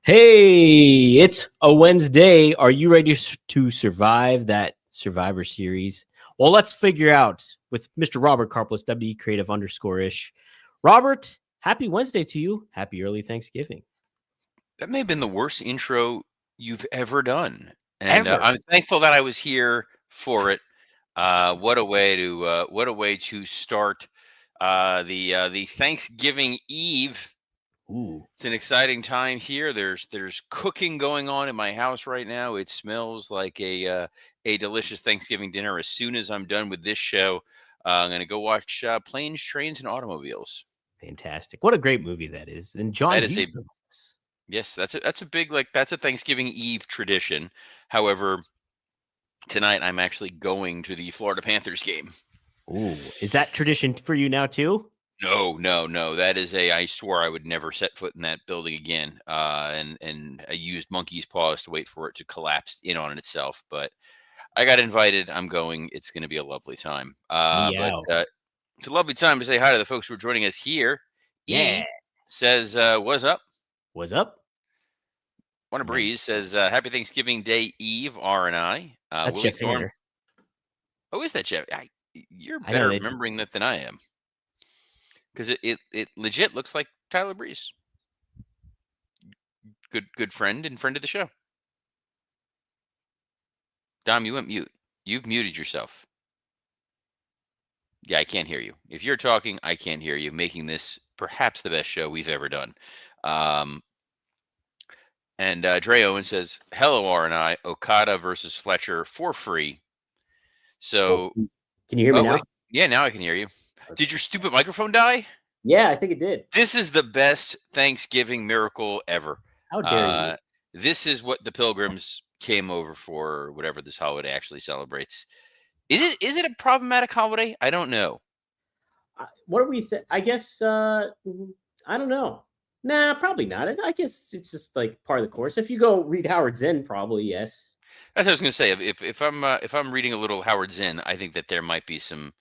Hey, it's a Wednesday. Are you ready to survive that Survivor Series? Well, let's figure out with Mr. Robert Karplis, WD Creative _ish. Robert, happy Wednesday to you. Happy early Thanksgiving. That may have been the worst intro you've ever done, and Ever. I'm thankful that I was here for it. What a way to start the Thanksgiving Eve. Ooh. It's an exciting time here. There's cooking going on in my house right now. It smells like a delicious Thanksgiving dinner. As soon as I'm done with this show, I'm gonna go watch Planes, Trains, and Automobiles. Fantastic. What a great movie that is. And John That is a Hughes. Yes, that's a big that's a Thanksgiving Eve tradition. However, tonight I'm actually going to the Florida Panthers game. Ooh. Is that tradition for you now too? No. That is I swore I would never set foot in that building again. And I used monkey's paws to wait for it to collapse in on itself. But I got invited. I'm going. It's going to be a lovely time. Meow. It's a lovely time to say hi to the folks who are joining us here. Yeah. E says, "What's up?" What's up? Wanna Nice. Breeze says, "Happy Thanksgiving Day Eve, R and I." That's Willie Jeff Thorne. Hader. Oh, is that Jeff? You're I know better at that. remembering that than I am, because it legit looks like Tyler Breeze. Good friend and friend of the show. Dom, you went mute. You've muted yourself. Yeah, I can't hear you. If you're talking, I can't hear you, making this perhaps the best show we've ever done. And Dre Owen says, "Hello, R and I. Okada versus Fletcher for free." Oh, So, can you hear me oh now? wait, yeah, now I can hear you. Did your stupid microphone die? Yeah, I think it did. This is the best Thanksgiving miracle ever. How dare you? Uh, this is what the pilgrims came over for, or whatever this holiday actually celebrates. Is it a problematic holiday? I don't know. What do we think? I guess I don't know. Nah, probably not. I guess it's just like part of the course. If you go read Howard Zinn, probably yes. That's what I was going to say. If I'm reading a little Howard Zinn, I think that there might be some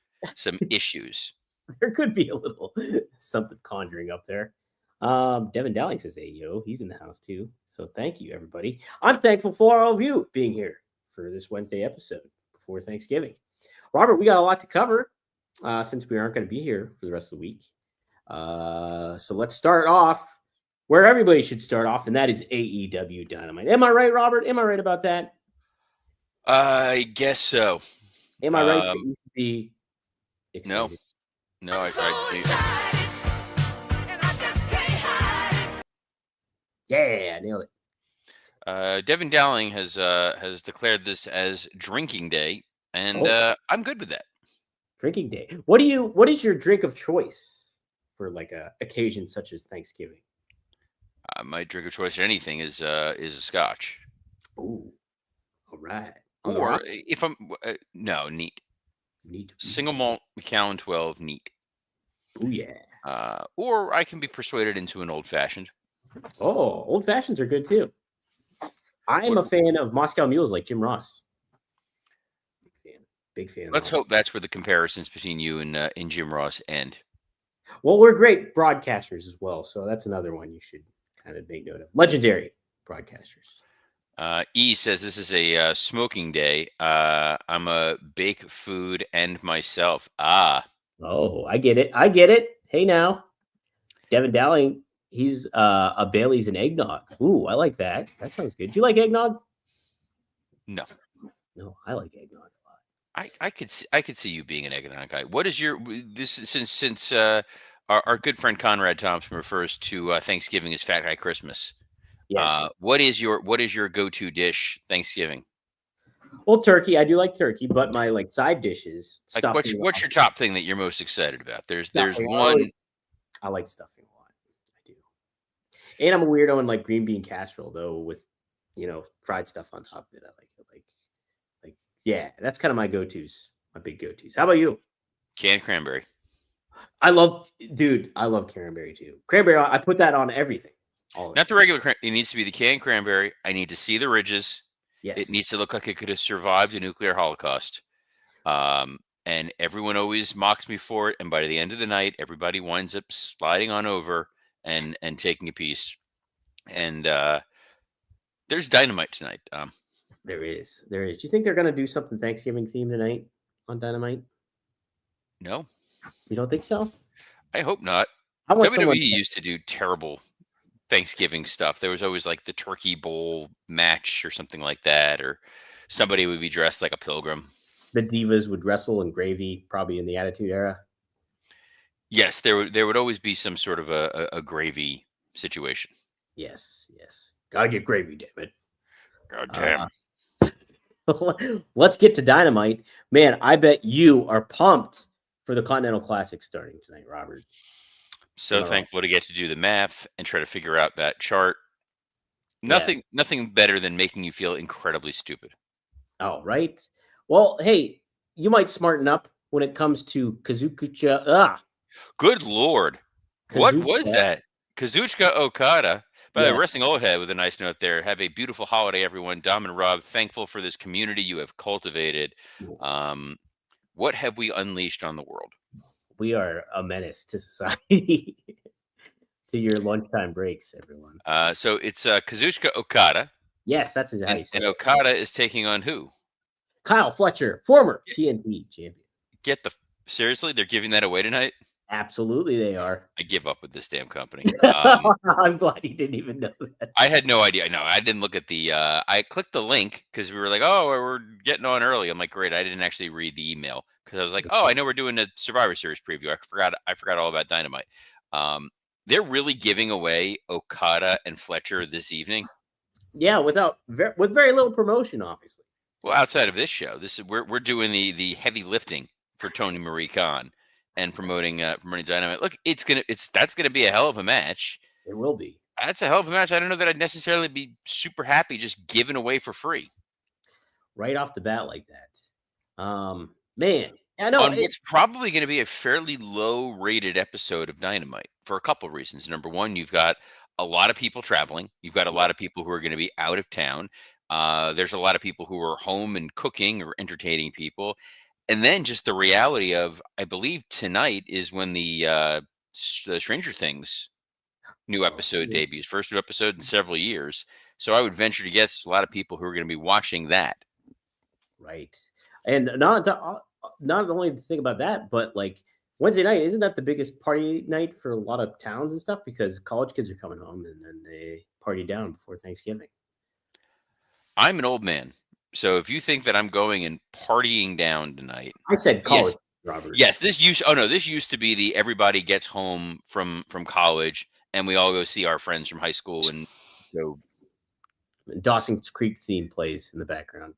issues. There could be a little something conjuring up there. Devin Dowling says, "Hey yo, he's in the house too." So thank you, everybody. I'm thankful for all of you being here for this Wednesday episode before Thanksgiving. Robert, we got a lot to cover since we aren't going to be here for the rest of the week. So let's start off where everybody should start off, and that is AEW Dynamite. Am I right, Robert? Am I right about that? I guess so. Am I right that you should be excited? No. Yeah, nailed it. Devin Dowling has declared this as drinking day, and I'm good with that. Drinking day. What is your drink of choice for like a occasion such as Thanksgiving? My drink of choice for anything is a scotch. Ooh, all right. Or if I'm no neat. Neat. Single malt Macallan 12 neat. Oh yeah. Or I can be persuaded into an old fashioned. Oh, old fashions are good too. I am a fan of Moscow Mules like Jim Ross. Big fan. Let's hope that's where the comparisons between you and Jim Ross end. Well, we're great broadcasters as well, so that's another one you should kind of make note of. Legendary broadcasters. E says this is a smoking day. I'm a bake food and myself. Oh, I get it. Hey now, Devin Dowling, he's a Bailey's and eggnog. Ooh, I like that. That sounds good. Do you like eggnog? No, I like eggnog a lot. I could see you being an eggnog guy. What is your since our good friend Conrad Thompson refers to Thanksgiving as Fat Guy Christmas? Yes. What is your go-to dish Thanksgiving? Well, turkey. I do like turkey, but my like side dishes. Like what's your top thing that you're most excited about? There's one. I like stuffing a lot. I do. And I'm a weirdo in like green bean casserole though, with fried stuff on top of it. I like it. Like yeah, that's kind of my go-tos. My big go-tos. How about you? Canned cranberry. I love cranberry too. Cranberry, I put that on everything. Not the regular. It needs to be the canned cranberry. I need to see the ridges. Yes. It needs to look like it could have survived a nuclear holocaust. And everyone always mocks me for it. And by the end of the night, everybody winds up sliding on over and taking a piece. And There's Dynamite tonight. There is. There is. Do you think they're going to do something Thanksgiving themed tonight on Dynamite? No, You don't think so? I hope not. I want someone. WWE used to do terrible Thanksgiving stuff. There was always like the turkey bowl match or something like that, or somebody would be dressed like a pilgrim. The Divas would wrestle in gravy, probably in the Attitude Era. Yes, there would always be some sort of a gravy situation. Yes, yes. Gotta get gravy, damn it. God damn. Let's get to Dynamite. Man, I bet you are pumped for the Continental Classic starting tonight, Robert. So thankful to get to do the math and try to figure out that chart. Yes. Nothing better than making you feel incredibly stupid. Oh, right. Well, hey, you might smarten up when it comes to Kazuchika. Good Lord. What was Kazuchika. that? Kazuchika Okada. By the way, Yes. Wrestling Old Head with a nice note there. Have a beautiful holiday, everyone. Dom and Rob, thankful for this community you have cultivated. What have we unleashed on the world? We are a menace to society. To your lunchtime breaks, everyone. So it's Kazuchika Okada. Yes, that's how you say And it. Okada is taking on who? Kyle Fletcher, former TNT champion. Seriously? They're giving that away tonight? Absolutely, they are. I give up with this damn company. I'm glad you didn't even know that. I had no idea. No, I didn't look at the. I clicked the link because we were like, "Oh, we're getting on early." I'm like, "Great!" I didn't actually read the email because I was like, "Oh, I know we're doing a Survivor Series preview." I forgot all about Dynamite. They're really giving away Okada and Fletcher this evening. Yeah, with very little promotion, obviously. Well, outside of this show, we're doing the heavy lifting for Tony Marie Khan and promoting Dynamite. Look, that's gonna be a hell of a match. It will be. That's a hell of a match. I don't know that I'd necessarily be super happy just giving away for free. Right off the bat like that. Man, I know. It's probably going to be a fairly low-rated episode of Dynamite for a couple of reasons. Number one, you've got a lot of people traveling. You've got a lot of people who are going to be out of town. There's a lot of people who are home and cooking or entertaining people. And then just the reality of, I believe tonight is when the Stranger Things new episode debuts, first new episode in several years. So I would venture to guess a lot of people who are going to be watching that. Right. And not only to think about that, but like Wednesday night, isn't that the biggest party night for a lot of towns and stuff? Because college kids are coming home and then they party down before Thanksgiving. I'm an old man. So if you think that I'm going and partying down tonight, I said college, yes, Robert. Yes, this used to be the everybody gets home from college and we all go see our friends from high school and go. Dawson's Creek theme plays in the background.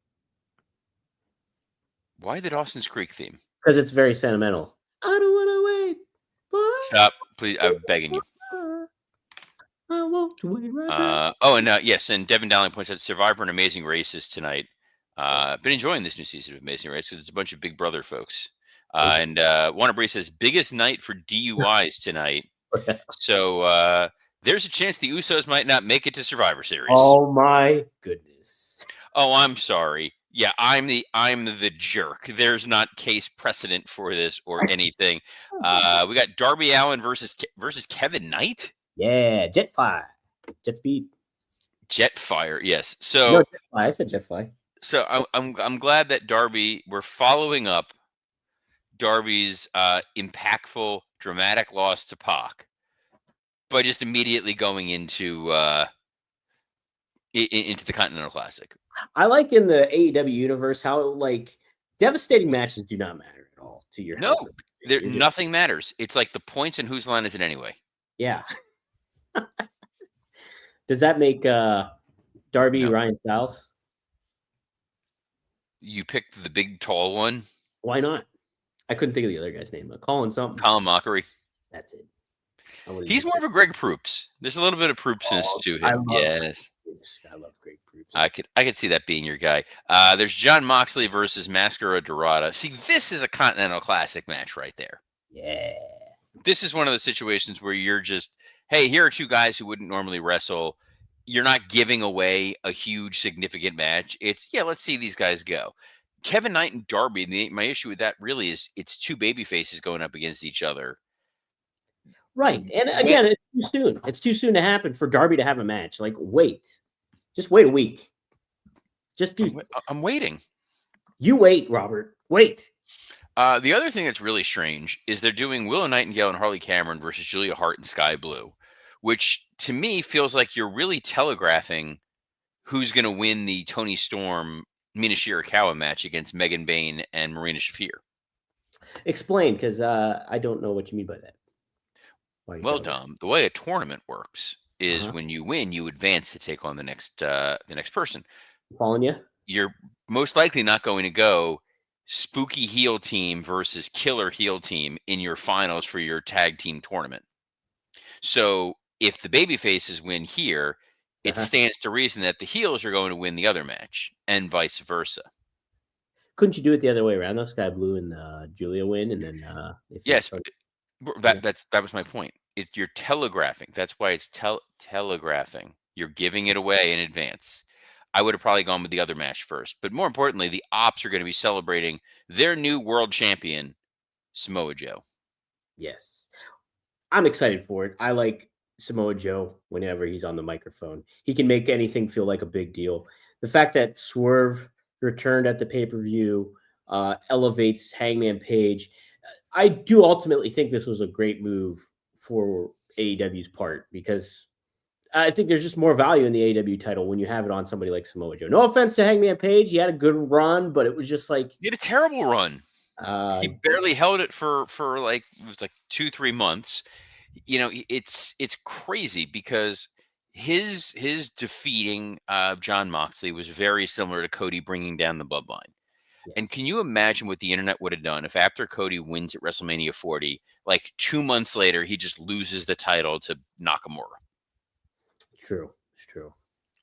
Why the Dawson's Creek theme? Because it's very sentimental. I don't want to wait. Stop, please. I'm begging you. I won't wait right yes, and Devin Dowling points out Survivor and Amazing Races tonight. Been enjoying this new season of Amazing Races. It's a bunch of Big Brother folks. And Warner Bree says biggest night for DUIs tonight. So there's a chance the Usos might not make it to Survivor Series. Oh my goodness. Oh, I'm sorry. Yeah, I'm the jerk. There's not case precedent for this or anything. We got Darby Allin versus Kevin Knight. Yeah, Jetfire, Jetspeed, Jetfire. Yes. So no, Jetfly. I said Jetfly. So I'm glad that we're following up Darby's impactful, dramatic loss to Pac by just immediately going into the Continental Classic. I like in the AEW universe how like devastating matches do not matter at all to your health. Nothing matters. It's like the points and whose line is it anyway? Yeah. Does that make Darby Ryan Styles? You picked the big tall one. Why not? I couldn't think of the other guy's name. Colin something. Colin Mockery. That's it. He's more of a Greg Proops. There's a little bit of Proopsness to him. Yes. I love Greg Proops. I could see that being your guy. There's John Moxley versus Mascara Dorada. See, this is a Continental Classic match right there. Yeah. This is one of the situations where you're just, hey, here are two guys who wouldn't normally wrestle. You're not giving away a huge, significant match. It's, let's see these guys go. Kevin Knight and Darby, my issue with that really is it's two baby faces going up against each other. Right. And again, it's too soon. It's too soon to happen for Darby to have a match. Like, wait. Just wait a week. Just do. I'm waiting. You wait, Robert. Wait. The other thing that's really strange is they're doing Willow Nightingale and Harley Cameron versus Julia Hart and Sky Blue, which to me feels like you're really telegraphing who's going to win the Tony Storm Mina Shirakawa match against Megan Bayne and Marina Shafir. Explain, because I don't know what you mean by that. Well, Dom, the way a tournament works is Uh-huh. when you win, you advance to take on the next person. Following you? You're most likely not going to go spooky heel team versus killer heel team in your finals for your tag team tournament. So if the baby faces win here, it Uh-huh. stands to reason that the heels are going to win the other match and vice versa. Couldn't you do it the other way around though? Sky Blue and Julia win, and then they face Yes, Tony. Yeah. that was my point. You're telegraphing. That's why it's telegraphing. You're giving it away in advance. I would have probably gone with the other match first, but more importantly, the Ops are going to be celebrating their new world champion, Samoa Joe. Yes. I'm excited for it. I like Samoa Joe whenever he's on the microphone. He can make anything feel like a big deal. The fact that Swerve returned at the pay-per-view elevates Hangman Page. I do ultimately think this was a great move for AEW's part because I think there's just more value in the AEW title when you have it on somebody like Samoa Joe. No offense to Hangman Page, he had a good run, but it was just like He had a terrible run. uh, He barely held it for like it was like 2-3 months. You know, it's crazy because his defeating John Moxley was very similar to Cody bringing down the bloodline. And yes, can you imagine what the internet would have done if after Cody wins at WrestleMania 40, like 2 months later, he just loses the title to Nakamura? true, it's true.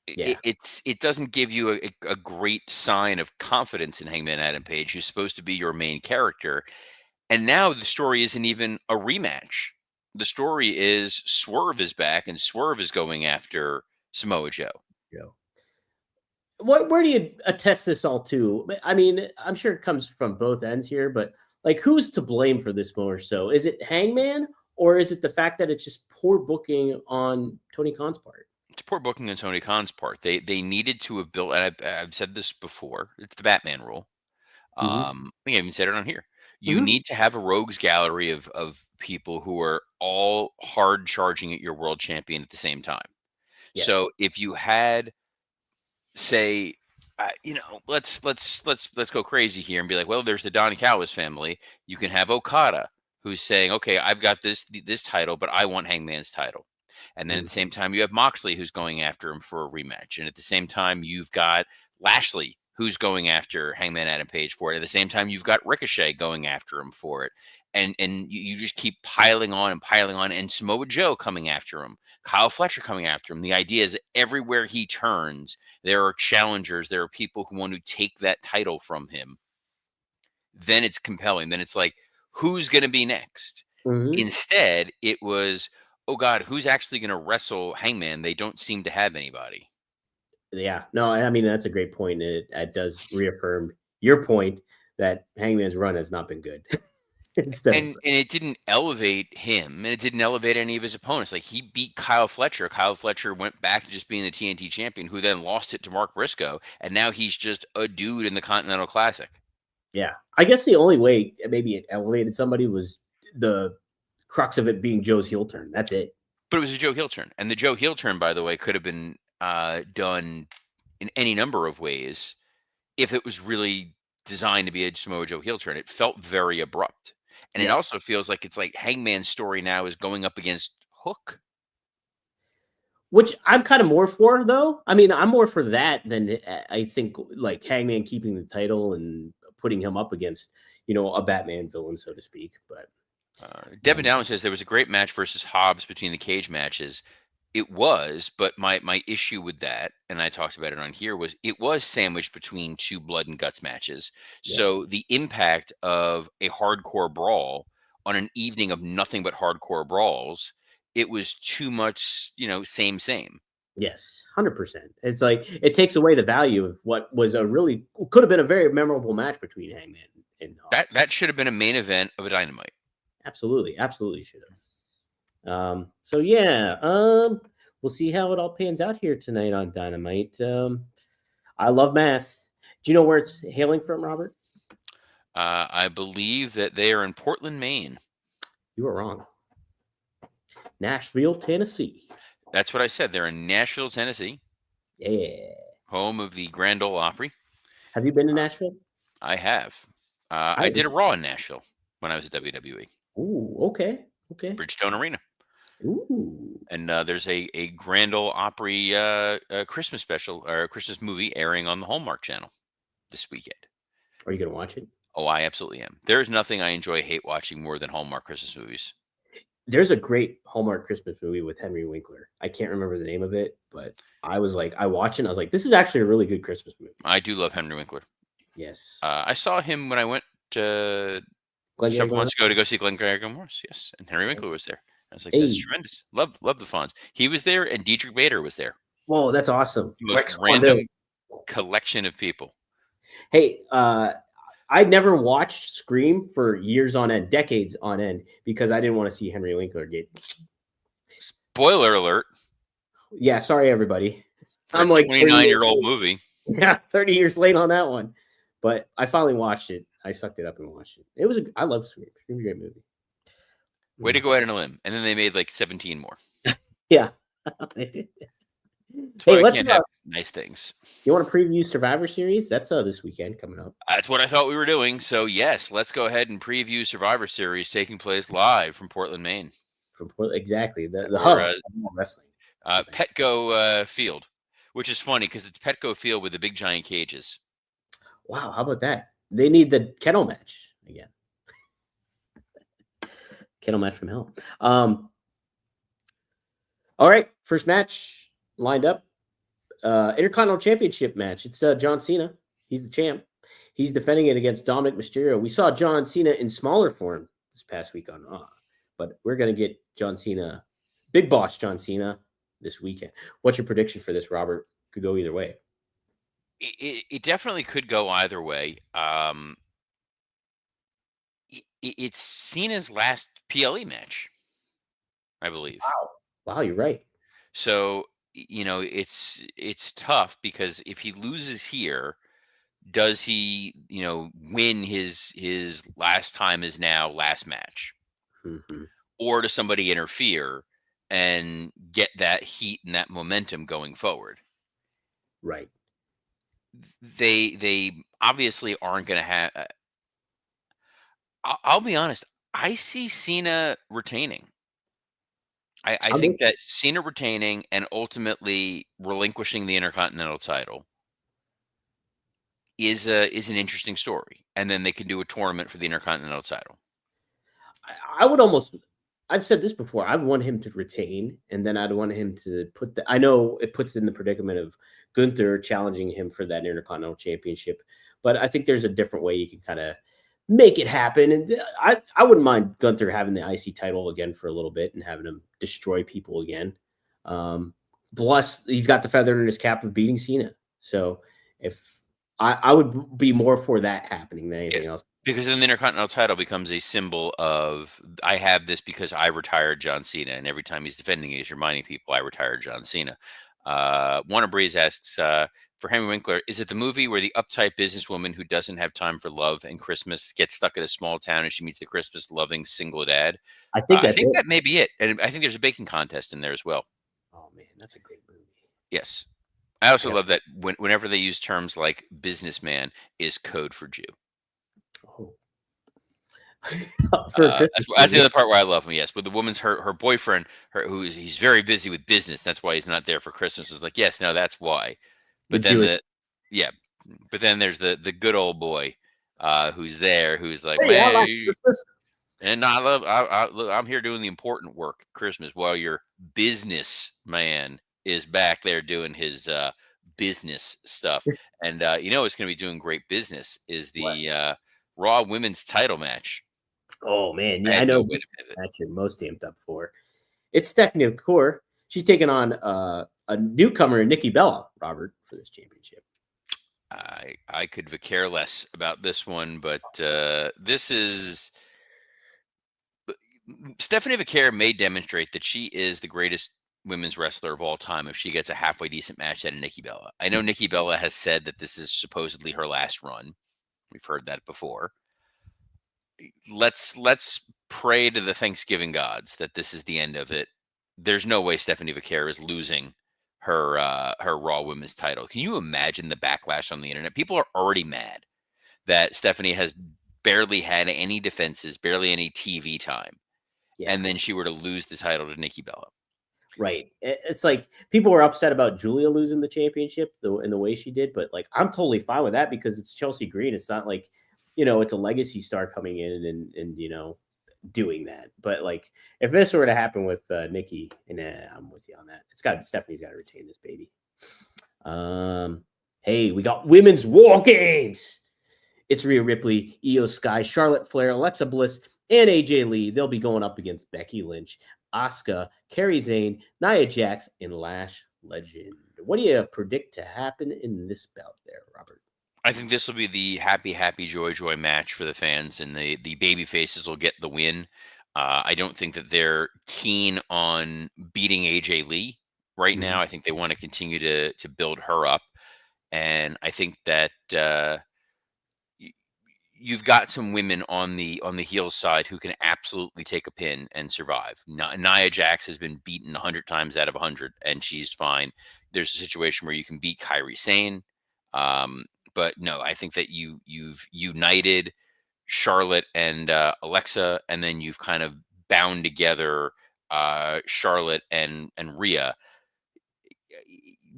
Yeah, It doesn't give you a great sign of confidence in Hangman Adam Page, who's supposed to be your main character. And now the story isn't even a rematch. The story is Swerve is back and Swerve is going after Samoa Joe. Joe. Where do you attest this all to? I mean, I'm sure it comes from both ends here, but like, who's to blame for this more so? Is it Hangman or is it the fact that it's just poor booking on Tony Khan's part? It's poor booking on Tony Khan's part. They needed to have built, and I've said this before. It's the Batman rule. Mm-hmm. I think I even said it on here. You Mm-hmm. need to have a rogues gallery of people who are all hard charging at your world champion at the same time. Yes. So if you had, say, let's go crazy here and be like, well, there's the Don Callis family. You can have Okada who's saying, okay, I've got this title, but I want Hangman's title. And then at the Mm-hmm. same time, you have Moxley who's going after him for a rematch. And at the same time, you've got Lashley who's going after Hangman Adam Page for it. At the same time, you've got Ricochet going after him for it. And you just keep piling on, and Samoa Joe coming after him, Kyle Fletcher coming after him. The idea is that everywhere he turns, there are challengers, there are people who want to take that title from him. Then it's compelling. Then it's like, who's going to be next? Mm-hmm. Instead, it was, oh God, who's actually going to wrestle Hangman? They don't seem to have anybody. Yeah. No, I mean, that's a great point. It does reaffirm your point that Hangman's run has not been good. Instead of, And it didn't elevate him, and it didn't elevate any of his opponents. Like, he beat Kyle Fletcher. Kyle Fletcher went back to just being the TNT champion, who then lost it to Mark Briscoe, and now he's just a dude in the Continental Classic. yeah. I guess the only way maybe it elevated somebody was the crux of it being Joe's heel turn. That's it. But it was a Joe heel turn, and the Joe heel turn, by the way, could have been done in any number of ways if it was really designed to be a Samoa Joe heel turn. It felt very abrupt. And it Yes. also feels like it's like Hangman's story now is going up against Hook. Which I'm kind of more for, though. I mean, I'm more for that than I think like Hangman keeping the title and putting him up against, a Batman villain, so to speak. But Devin um, Dowling says there was a great match versus Hobbs between the cage matches. It was, but my issue with that, and I talked about it on here, was it was sandwiched between two blood and guts matches. yeah, So the impact of a hardcore brawl on an evening of nothing but hardcore brawls, it was too much, same. yes, 100%. It's like it takes away the value of what was a really could have been a very memorable match between Hangman and Hobbs. That should have been a main event of a Dynamite. Absolutely, absolutely should have. So yeah, we'll see how it all pans out here tonight on Dynamite. I love math. Do you know where it's hailing from, Robert? I believe that they are in Portland, Maine. You were wrong. Nashville, Tennessee. That's what I said. They're in Nashville, Tennessee, Yeah. home of the Grand Ole Opry. Have you been to Nashville? I have. How I is did a it? Raw in Nashville when I was at WWE, Ooh, okay. Okay. Bridgestone Arena. Ooh. And there's a Grand Ole Opry Christmas special or Christmas movie airing on the Hallmark Channel this weekend. Are you going to watch it? Oh, I absolutely am. There's nothing I hate watching more than Hallmark Christmas movies. There's a great Hallmark Christmas movie with Henry Winkler. I can't remember the name of it, but I was like, I watched it and I was like, this is actually a really good Christmas movie. I do love Henry Winkler. Yes. I saw him when I went Glengarry several Glen months ago to go see Glengarry Glen Ross. Yes, and Henry Winkler was there. I was like, this is Hey. tremendous. Love the Fonz. He was there, and Dietrich Bader was there. Whoa, that's awesome. The most Rex random Kwando. collection of people. Hey, I never watched Scream for years on end, decades on end, because I didn't want to see Henry Winkler get. Spoiler alert. Yeah, sorry everybody. For I'm a like 29-year-old movie. Yeah, 30 years late on that one. But I finally watched it. I sucked it up and watched it. It was I love Scream. Scream's a great movie. Way to go out on a limb. And then they made like 17 more. Yeah. That's Hey, why I let's can't have nice things. you want to preview Survivor Series? That's this weekend coming up. That's what I thought we were doing. So yes, let's go ahead and preview Survivor Series taking place live from Portland, Maine. From exactly the Or, hub of wrestling. Petco Field, which is funny because it's Petco Field with the big giant cages. Wow, how about that? They need the kennel match again. Kennel match from hell. All right, first match lined up. Intercontinental Championship match. It's John Cena. He's the champ. He's defending it against Dominic Mysterio. We saw John Cena in smaller form this past week on Raw, but we're going to get John Cena, Big Boss John Cena, this weekend. What's your prediction for this, Robert? Could go either way. It definitely could go either way. It's Cena's last PLE match, I believe. Wow, you're right. So it's tough because if he loses here, does he win his last time is now last match, or does somebody interfere and get that heat and that momentum going forward? Right. They obviously aren't going to have. I'll be honest. I see Cena retaining. I think that Cena retaining and ultimately relinquishing the Intercontinental title is an interesting story, and then they can do a tournament for the Intercontinental title. I would almost. I've said this before. I'd want him to retain, and then I'd want him to put the. I know it puts in the predicament of Gunther challenging him for that Intercontinental Championship, but I think there's a different way you can kind of make it happen. And I wouldn't mind Gunther having the IC title again for a little bit and having him destroy people again. Plus, he's got the feather in his cap of beating Cena. So if I would be more for that happening than anything else. Because then the Intercontinental title becomes a symbol of, I have this because I retired John Cena. And every time he's defending it, he's reminding people I retired John Cena. Warner Breeze asks, for Henry Winkler, is it the movie where the uptight businesswoman who doesn't have time for love and Christmas gets stuck at a small town and she meets the Christmas-loving single dad? I think that may be it. And I think there's a baking contest in there as well. Oh, man, that's a great movie. Yes. I also love that whenever they use terms like businessman is code for Jew. Oh. That's the other part where I love him. Yes, but the woman's her boyfriend, he's very busy with business. That's why he's not there for Christmas. It's like, yes, no, that's why. But then but then there's the good old boy who's there, who's like, hey, man, I like Christmas. And I'm here doing the important work at Christmas while your business man is back there doing his business stuff. And it's going to be doing great business is the Raw Women's title match. Oh, man. Yeah, I know this match you're most amped up for. It's Stephanie McCool. She's taking on a newcomer, Nikki Bella, Robert, for this championship. I could care less about this one, but this is... Stephanie McCool may demonstrate that she is the greatest women's wrestler of all time if she gets a halfway decent match out of Nikki Bella. I know Nikki Bella has said that this is supposedly her last run. We've heard that before. Let's pray to the Thanksgiving gods that this is the end of it. There's no way Stephanie Vaquer is losing her Raw Women's title. Can you imagine the backlash on the internet? People are already mad that Stephanie has barely had any defenses, barely any TV time, Yeah. and then she were to lose the title to Nikki Bella. Right. It's like people were upset about Julia losing the championship in the way she did, but like I'm totally fine with that because it's Chelsea Green. It's not like, it's a legacy star coming in and doing that. But like if this were to happen with Nikki, and I'm with you on that. Stephanie's got to retain this baby. Hey, we got women's war games. It's Rhea Ripley, Io Sky, Charlotte Flair, Alexa Bliss, and AJ Lee. They'll be going up against Becky Lynch, Asuka, Kairi Sane, Nia Jax, and Lash Legend. What do you predict to happen in this bout there, Robert? I think this will be the happy, joy match for the fans, and the baby faces will get the win. I don't think that they're keen on beating AJ Lee right now. I think they want to continue to build her up, and I think that you've got some women on the heel side who can absolutely take a pin and survive. Nia Jax has been beaten 100 times out of 100, and she's fine. There's a situation where you can beat Kairi Sane, but no, I think that you've united Charlotte and Alexa, and then you've kind of bound together Charlotte and Rhea.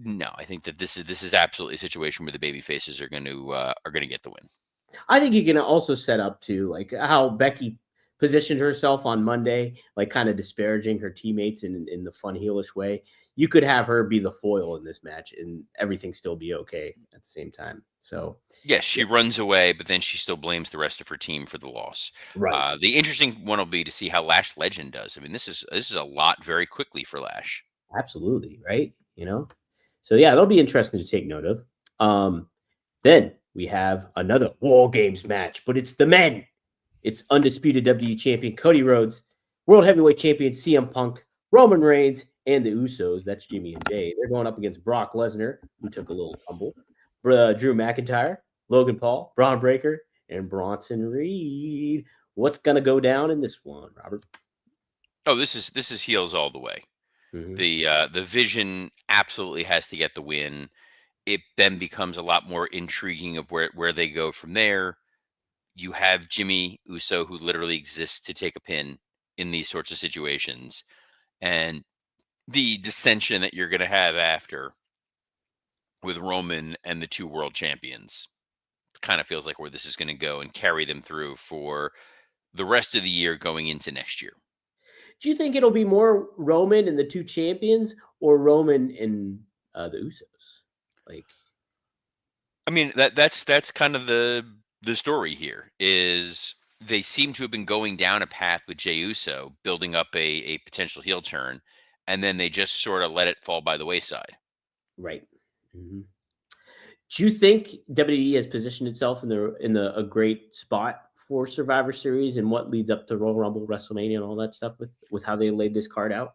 No, I think that this is absolutely a situation where the baby faces are going to get the win. I think you can also set up to like how Becky positioned herself on Monday, like kind of disparaging her teammates in the fun heelish way. You could have her be the foil in this match and everything still be okay at the same time. So yes, she runs away, but then she still blames the rest of her team for the loss. right. The interesting one will be to see how Lash Legend does. I mean, this is a lot very quickly for Lash. Absolutely, right? So yeah, that'll be interesting to take note of. Then we have another War Games match, but it's the men. It's undisputed WWE champion Cody Rhodes, World Heavyweight champion CM Punk, Roman Reigns, and the Usos. That's Jimmy and Jay. They're going up against Brock Lesnar, who took a little tumble, Drew McIntyre, Logan Paul, Braun Breaker, and Bronson Reed. What's gonna go down in this one, Robert? Oh, this is heels all the way. The Vision absolutely has to get the win. It then becomes a lot more intriguing of where they go from there. You have Jimmy Uso, who literally exists to take a pin in these sorts of situations, and the dissension that you're going to have after with Roman and the two world champions. It kind of feels like where this is going to go and carry them through for the rest of the year going into next year. Do you think it'll be more Roman and the two champions, or Roman and the Usos? Like, I mean, that's kind of the story here is they seem to have been going down a path with Jey Uso, building up a potential heel turn, and then they just sort of let it fall by the wayside. right. Do you think WWE has positioned itself in a great spot for Survivor Series and what leads up to Royal Rumble, WrestleMania, and all that stuff with how they laid this card out?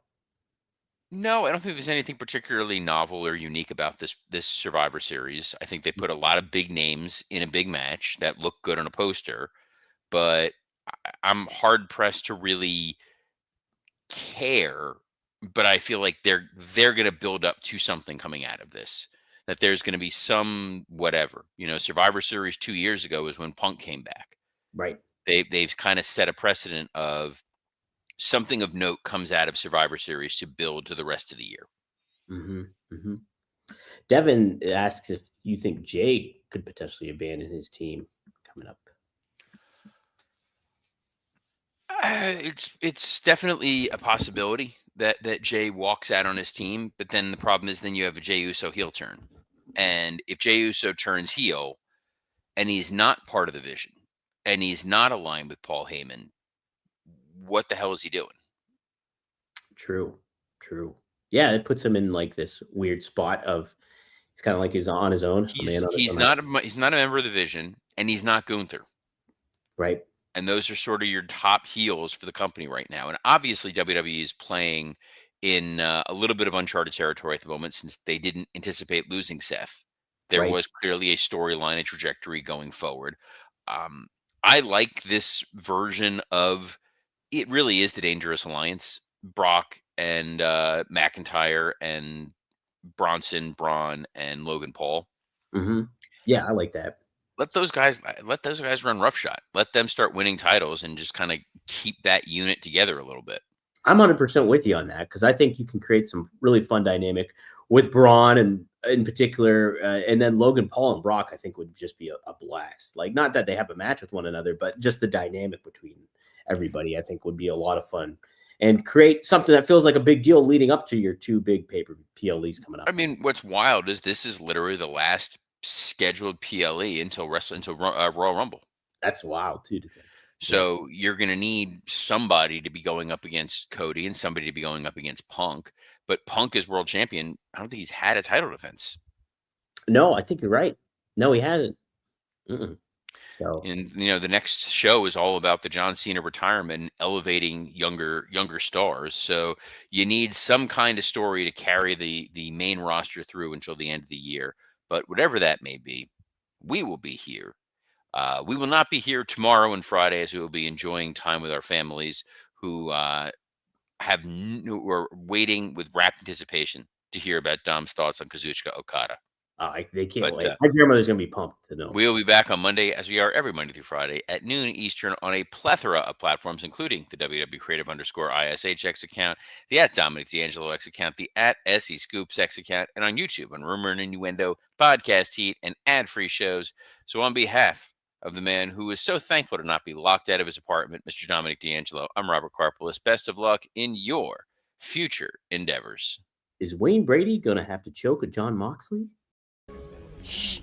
No, I don't think there's anything particularly novel or unique about this Survivor Series. I think they put a lot of big names in a big match that look good on a poster, but I'm hard pressed to really care. But I feel like they're going to build up to something coming out of this. That there's going to be some whatever. Survivor Series 2 years ago is when Punk came back. Right. They've kind of set a precedent of something of note comes out of Survivor Series to build to the rest of the year. Devin asks if you think Jay could potentially abandon his team coming up. It's definitely a possibility that Jay walks out on his team, but then the problem is then you have a Jey Uso heel turn, and if Jey Uso turns heel, and he's not part of the Vision, and he's not aligned with Paul Heyman, what the hell is he doing? True. Yeah, it puts him in like this weird spot of it's kind of like he's on his own. He's not a member of the Vision, and he's not Gunther. Right. And those are sort of your top heels for the company right now. And obviously WWE is playing in a little bit of uncharted territory at the moment since they didn't anticipate losing Seth. There Right. was clearly a storyline, a trajectory going forward. Um, I like this version of it. Really is the Dangerous Alliance: Brock and McIntyre and Bronson, Braun, and Logan Paul. Yeah, I like that. Let those guys run roughshod. Let them start winning titles and just kind of keep that unit together a little bit. I'm 100% with you on that because I think you can create some really fun dynamic with Braun and in particular, and then Logan Paul and Brock. I think would just be a blast. Like, not that they have a match with one another, but just the dynamic between everybody. I think would be a lot of fun and create something that feels like a big deal leading up to your two big paper PLEs coming I up. mean, what's wild is this is literally the last scheduled PLE until Royal Rumble. That's wild too to think. Yeah. So you're going to need somebody to be going up against Cody and somebody to be going up against Punk. But Punk is world champion. I don't think he's had a title defense. No, I think you're right. No, he hasn't. Mm-mm. So And the next show is all about the John Cena retirement and elevating younger stars. So you need some kind of story to carry the main roster through until the end of the year. But whatever that may be, we will be here. We will not be here tomorrow and Friday, as we will be enjoying time with our families who who are waiting with rapt anticipation to hear about Dom's thoughts on Kazuchika Okada. they can't But wait. My grandmother's gonna be pumped to know. we'll be back on Monday, as we are every Monday through Friday at noon Eastern on a plethora of platforms, including the WW Creative _ISHX account, the at Dominic D'Angelo X account, the at SE Scoops X account, and on YouTube on Rumor and Innuendo, Podcast Heat, and ad-free shows. So on behalf of the man who is so thankful to not be locked out of his apartment, Mr. Dominic D'Angelo, I'm Robert Karpolis. Best of luck in your future endeavors. Is Wayne Brady gonna have to choke a John Moxley? Shh.